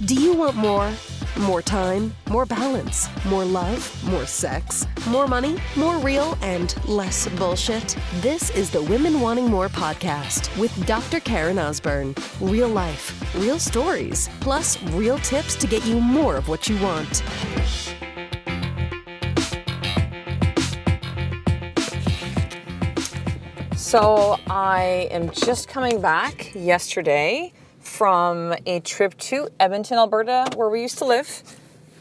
Do you want more? More time, more balance, more love, more sex, more money, more real, and less bullshit? This is the Women Wanting More podcast with Dr. Karen Osborne. Real life, real stories, plus real tips to get you more of what you want. So I am just coming back yesterday from a trip to Edmonton, Alberta, where we used to live,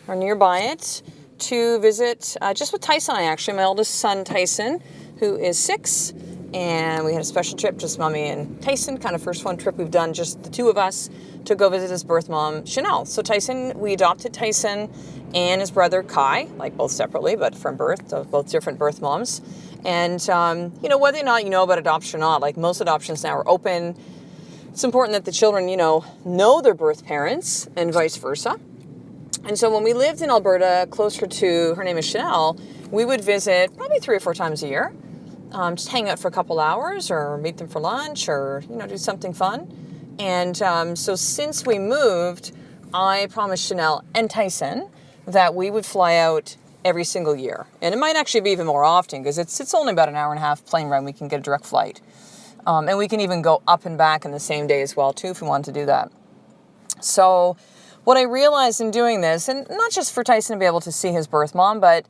or nearby it, to visit just with Tyson and I, actually, my oldest son, Tyson, who is 6, and we had a special trip, just mommy and Tyson, kind of first one trip we've done, just the two of us, to go visit his birth mom, Chanel. So Tyson, we adopted Tyson and his brother, Kai, like both separately, but from birth, so both different birth moms. And, whether or not you know about adoption or not, like most adoptions now are open. It's important that the children, know their birth parents and vice versa. And so when we lived in Alberta, closer to, her name is Chanel, we would visit probably 3 or 4 times a year. Just hang out for a couple hours or meet them for lunch or, do something fun. And so since we moved, I promised Chanel and Tyson that we would fly out every single year. And it might actually be even more often because it's only about an hour and a half plane ride. We can get a direct flight. And we can even go up and back in the same day as well, too, if we wanted to do that. So what I realized in doing this, and not just for Tyson to be able to see his birth mom, but,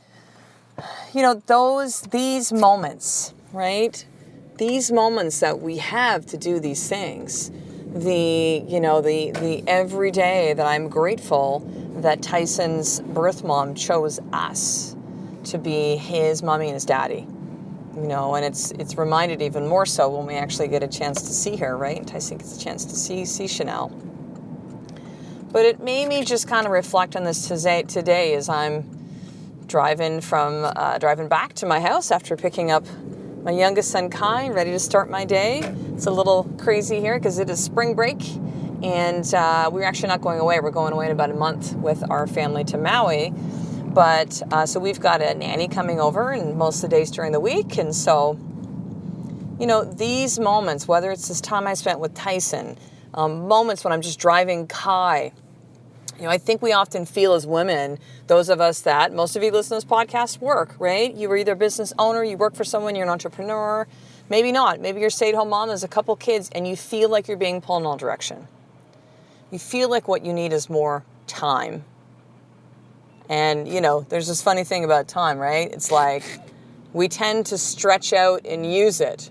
these moments, right? These moments that we have to do these things, the every day that I'm grateful that Tyson's birth mom chose us to be his mommy and his daddy. And it's reminded even more so when we actually get a chance to see her, right? And Tyson gets a chance to see Chanel. But it made me just kind of reflect on this today as I'm driving back to my house after picking up my youngest son, Kai, ready to start my day. It's a little crazy here because it is spring break, and we're actually not going away. We're going away in about a month with our family to Maui. But so we've got a nanny coming over and most of the days during the week. And so, these moments, whether it's this time I spent with Tyson, moments when I'm just driving Kai, I think we often feel as women, those of us that, most of you listen to this podcast, work, right? You were either a business owner, you work for someone, you're an entrepreneur, maybe not. Maybe you're a stay-at-home mom, there's a couple kids, and you feel like you're being pulled in all direction. You feel like what you need is more time. And, there's this funny thing about time, right? It's like we tend to stretch out and use it.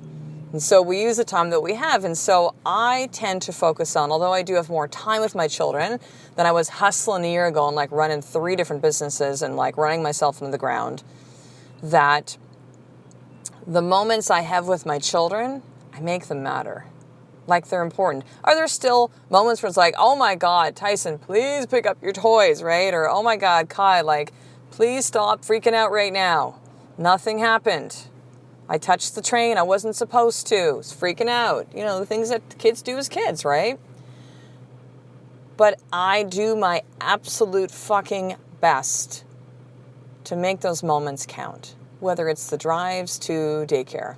And so we use the time that we have. And so I tend to focus on, although I do have more time with my children than I was hustling a year ago and running 3 different businesses and running myself into the ground, that the moments I have with my children, I make them matter. Like they're important. Are there still moments where it's like, oh my God, Tyson, please pick up your toys, right? Or, oh my God, Kai, please stop freaking out right now. Nothing happened. I touched the train I wasn't supposed to. It's freaking out. The things that kids do as kids, right? But I do my absolute fucking best to make those moments count. Whether it's the drives to daycare,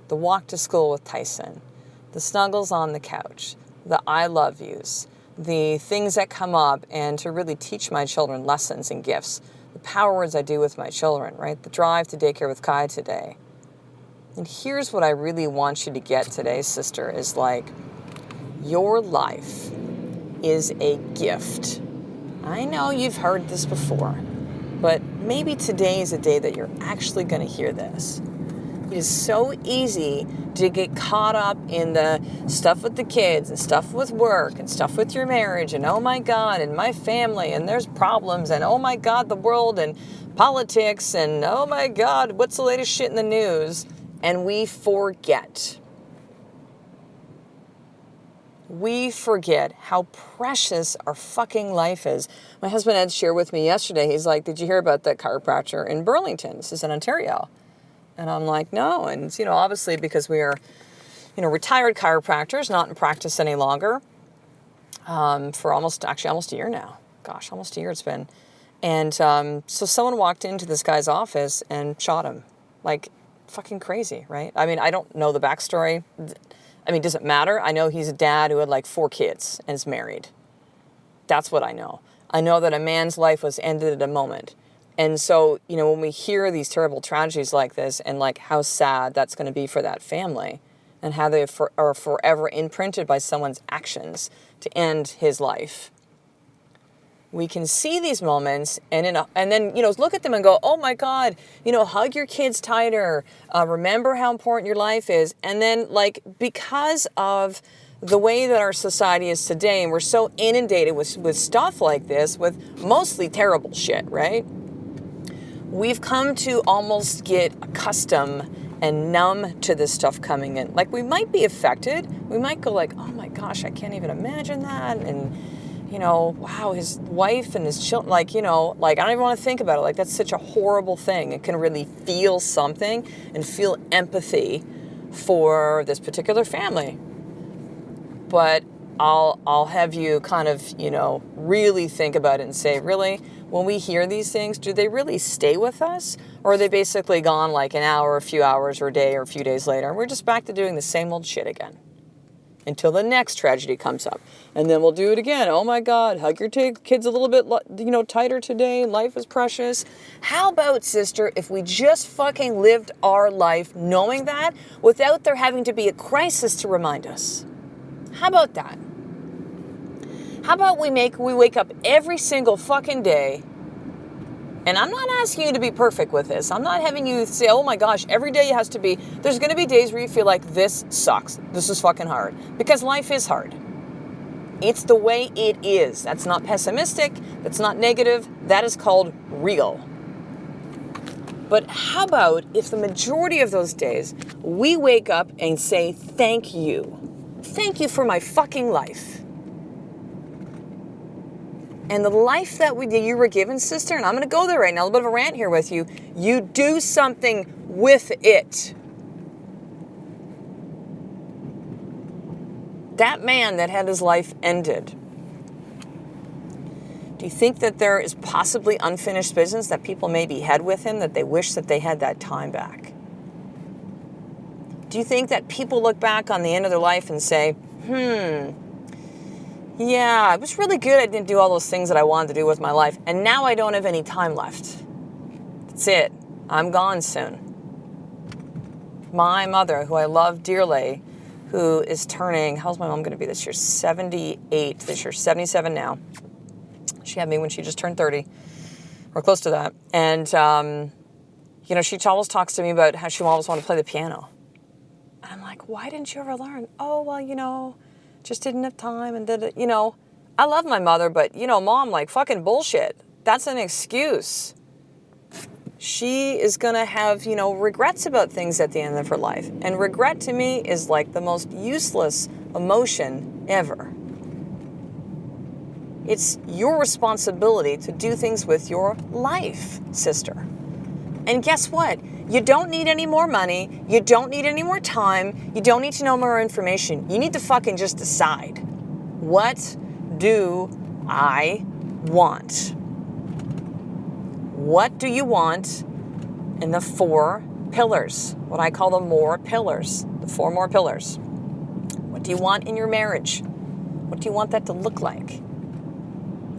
the walk to school with Tyson, the snuggles on the couch, the I love yous, the things that come up, and to really teach my children lessons and gifts. The power words I do with my children, right? The drive to daycare with Kai today. And here's what I really want you to get today, sister, is your life is a gift. I know you've heard this before, but maybe today is a day that you're actually going to hear this. It is so easy to get caught up in the stuff with the kids and stuff with work and stuff with your marriage and oh my God, and my family, and there's problems, and oh my God, the world and politics, and oh my God, what's the latest shit in the news? And we forget. We forget how precious our fucking life is. My husband had shared with me yesterday, he's like, did you hear about that chiropractor in Burlington? This is in Ontario. And I'm like, no. And, obviously because we are, retired chiropractors, not in practice any longer, for almost a year now. Gosh, almost a year it's been. And so someone walked into this guy's office and shot him. Fucking crazy, right? I mean, I don't know the backstory. Does it matter? I know he's a dad who had 4 kids and is married. That's what I know. I know that a man's life was ended at a moment. And so, when we hear these terrible tragedies like this and like how sad that's going to be for that family and how they are forever imprinted by someone's actions to end his life, we can see these moments and then, look at them and go, oh my God, hug your kids tighter. Remember how important your life is. And then because of the way that our society is today, and we're so inundated with stuff like this, with mostly terrible shit, right? We've come to almost get accustomed and numb to this stuff coming in. Like, we might be affected. We might go like, oh my gosh, I can't even imagine that. And, wow, his wife and his children, I don't even want to think about it. Like, that's such a horrible thing. It can really feel something and feel empathy for this particular family. But I'll have you kind of, really think about it and say, really, when we hear these things, do they really stay with us? Or are they basically gone like an hour, a few hours, or a day, or a few days later? And we're just back to doing the same old shit again until the next tragedy comes up. And then we'll do it again. Oh my God, hug your kids a little bit, tighter today. Life is precious. How about, sister, if we just fucking lived our life knowing that without there having to be a crisis to remind us? How about that? How about we wake up every single fucking day, and I'm not asking you to be perfect with this. I'm not having you say, oh my gosh, every day has to be, there's going to be days where you feel like this sucks. This is fucking hard. Because life is hard. It's the way it is. That's not pessimistic. That's not negative. That is called real. But how about if the majority of those days we wake up and say, thank you. Thank you for my fucking life. And the life that you were given, sister, and I'm going to go there right now, a little bit of a rant here with you. You do something with it. That man that had his life ended, do you think that there is possibly unfinished business that people maybe had with him that they wish that they had that time back? Do you think that people look back on the end of their life and say, yeah, it was really good I didn't do all those things that I wanted to do with my life, and now I don't have any time left. That's it. I'm gone soon. My mother, who I love dearly, who is turning, how's my mom going to be this year? 78 this year, 77 now. She had me when she just turned 30, or close to that. And, she always talks to me about how she always wanted to play the piano. And I'm like, why didn't you ever learn? Oh, well, just didn't have time and did it, I love my mother, but, mom, fucking bullshit. That's an excuse. She is going to have, regrets about things at the end of her life. And regret to me is like the most useless emotion ever. It's your responsibility to do things with your life, sister. And guess what? You don't need any more money. You don't need any more time. You don't need to know more information. You need to fucking just decide. What do I want? What do you want in the 4 pillars? What I call the more pillars. The 4 more pillars. What do you want in your marriage? What do you want that to look like?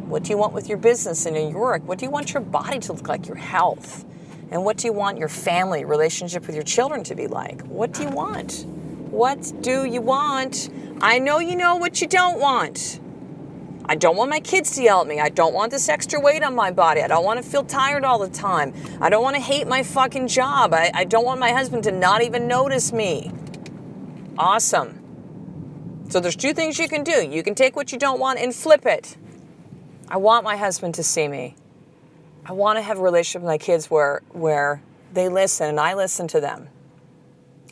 What do you want with your business and your work? What do you want your body to look like? Your health? And what do you want your family, relationship with your children to be like? What do you want? What do you want? I know you know what you don't want. I don't want my kids to yell at me. I don't want this extra weight on my body. I don't want to feel tired all the time. I don't want to hate my fucking job. I don't want my husband to not even notice me. Awesome. So there's 2 things you can do. You can take what you don't want and flip it. I want my husband to see me. I want to have a relationship with my kids where they listen and I listen to them.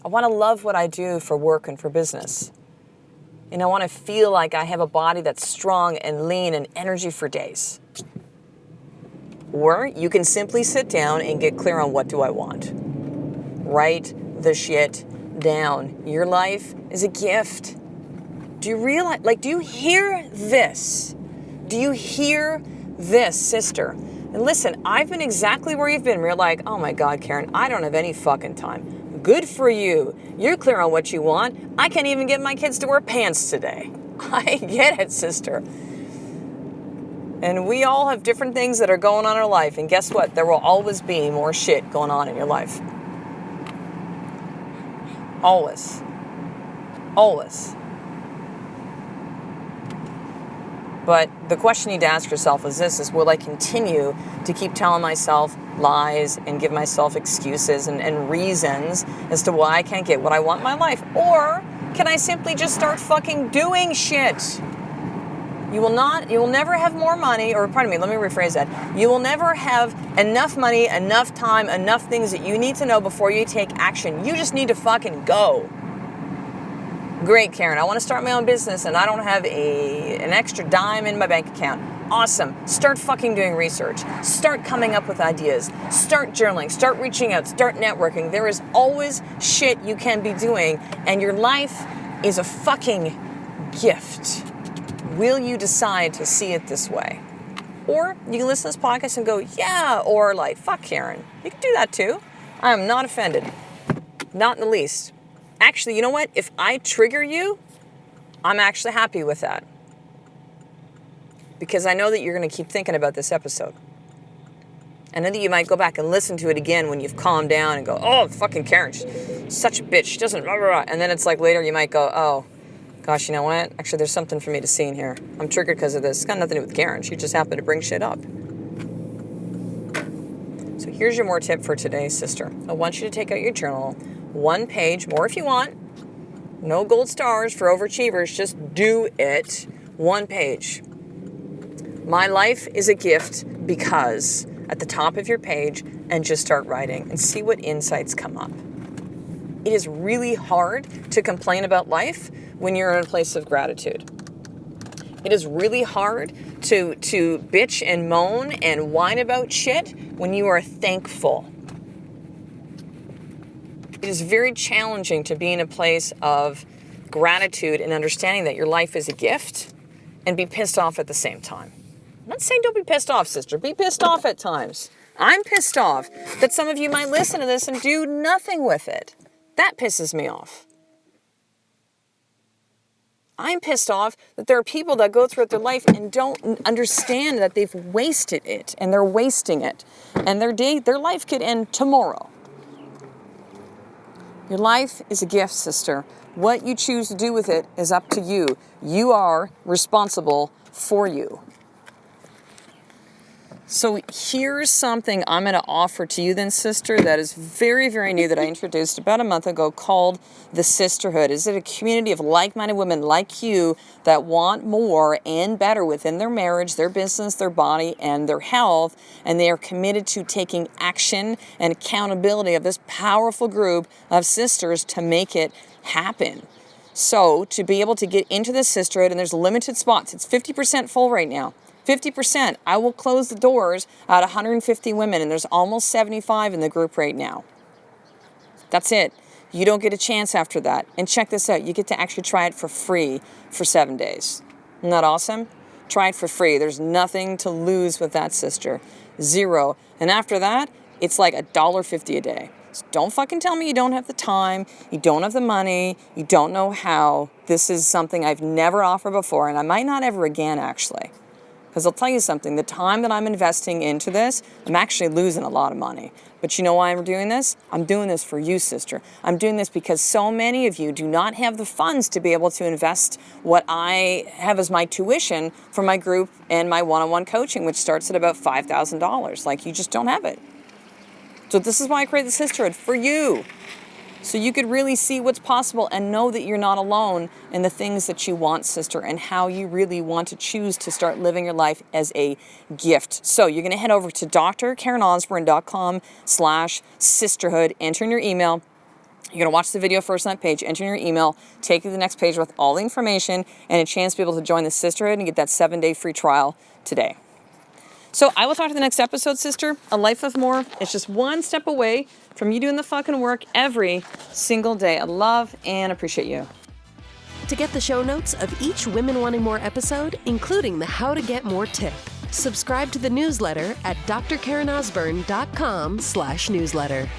I want to love what I do for work and for business. And I want to feel like I have a body that's strong and lean and energy for days. Or you can simply sit down and get clear on what do I want. Write the shit down. Your life is a gift. Do you realize, do you hear this? Do you hear this, sister? And listen, I've been exactly where you've been. You're like, oh my God, Karen, I don't have any fucking time. Good for you. You're clear on what you want. I can't even get my kids to wear pants today. I get it, sister. And we all have different things that are going on in our life. And guess what? There will always be more shit going on in your life. Always. Always. But the question you need to ask yourself is this, is will I continue to keep telling myself lies and give myself excuses and reasons as to why I can't get what I want in my life? Or can I simply just start fucking doing shit? You will never have more money, or pardon me, let me rephrase that. You will never have enough money, enough time, enough things that you need to know before you take action. You just need to fucking go. Great, Karen, I want to start my own business and I don't have an extra dime in my bank account. Awesome. Start fucking doing research. Start coming up with ideas. Start journaling. Start reaching out. Start networking. There is always shit you can be doing, and your life is a fucking gift. Will you decide to see it this way? Or you can listen to this podcast and go, yeah, or like, fuck Karen. You can do that too. I am not offended. Not in the least. Actually, you know what? If I trigger you, I'm actually happy with that. Because I know that you're going to keep thinking about this episode. I know that you might go back and listen to it again when you've calmed down and go, oh, fucking Karen, she's such a bitch. She doesn't, blah, blah, blah. And then it's like later you might go, oh, gosh, you know what? Actually, there's something for me to see in here. I'm triggered because of this. It's got nothing to do with Karen. She just happened to bring shit up. So here's your more tip for today, sister. I want you to take out your journal, 1 page, more if you want. No gold stars for overachievers. Just do it. 1 page. My life is a gift because at the top of your page, and just start writing and see what insights come up. It is really hard to complain about life when you're in a place of gratitude. It is really hard to bitch and moan and whine about shit when you are thankful. It is very challenging to be in a place of gratitude and understanding that your life is a gift and be pissed off at the same time. I'm not saying don't be pissed off, sister. Be pissed off at times. I'm pissed off that some of you might listen to this and do nothing with it. That pisses me off. I'm pissed off that there are people that go throughout their life and don't understand that they've wasted it and they're wasting it. And their life could end tomorrow. Your life is a gift, sister. What you choose to do with it is up to you. You are responsible for you. So here's something I'm going to offer to you then, sister, that is very, very new that I introduced about a month ago called the Sisterhood. Is it a community of like-minded women like you that want more and better within their marriage, their business, their body, and their health, and they are committed to taking action and accountability of this powerful group of sisters to make it happen. So to be able to get into the Sisterhood, and there's limited spots, it's 50% full right now. 50%. I will close the doors at 150 women, and there's almost 75 in the group right now. That's it. You don't get a chance after that. And check this out. You get to actually try it for free for 7 days. Isn't that awesome? Try it for free. There's nothing to lose with that, sister. Zero. And after that, it's like $1.50 a day. So don't fucking tell me you don't have the time, you don't have the money, you don't know how. This is something I've never offered before, and I might not ever again, actually. Because I'll tell you something, the time that I'm investing into this, I'm actually losing a lot of money. But you know why I'm doing this? I'm doing this for you, sister. I'm doing this because so many of you do not have the funds to be able to invest what I have as my tuition for my group and my one-on-one coaching, which starts at about $5,000. Like, you just don't have it. So this is why I created the Sisterhood, for you. So you could really see what's possible and know that you're not alone in the things that you want, sister, and how you really want to choose to start living your life as a gift. So you're going to head over to drkarenosborne.com/sisterhood, enter in your email. You're going to watch the video first on that page, enter in your email, take you to the next page with all the information and a chance to be able to join the Sisterhood and get that 7-day free trial today. So I will talk to the next episode, sister. A life of more. It's just one step away from you doing the fucking work every single day. I love and appreciate you. To get the show notes of each Women Wanting More episode, including the How to Get More tip, subscribe to the newsletter at drkarenosborne.com/newsletter.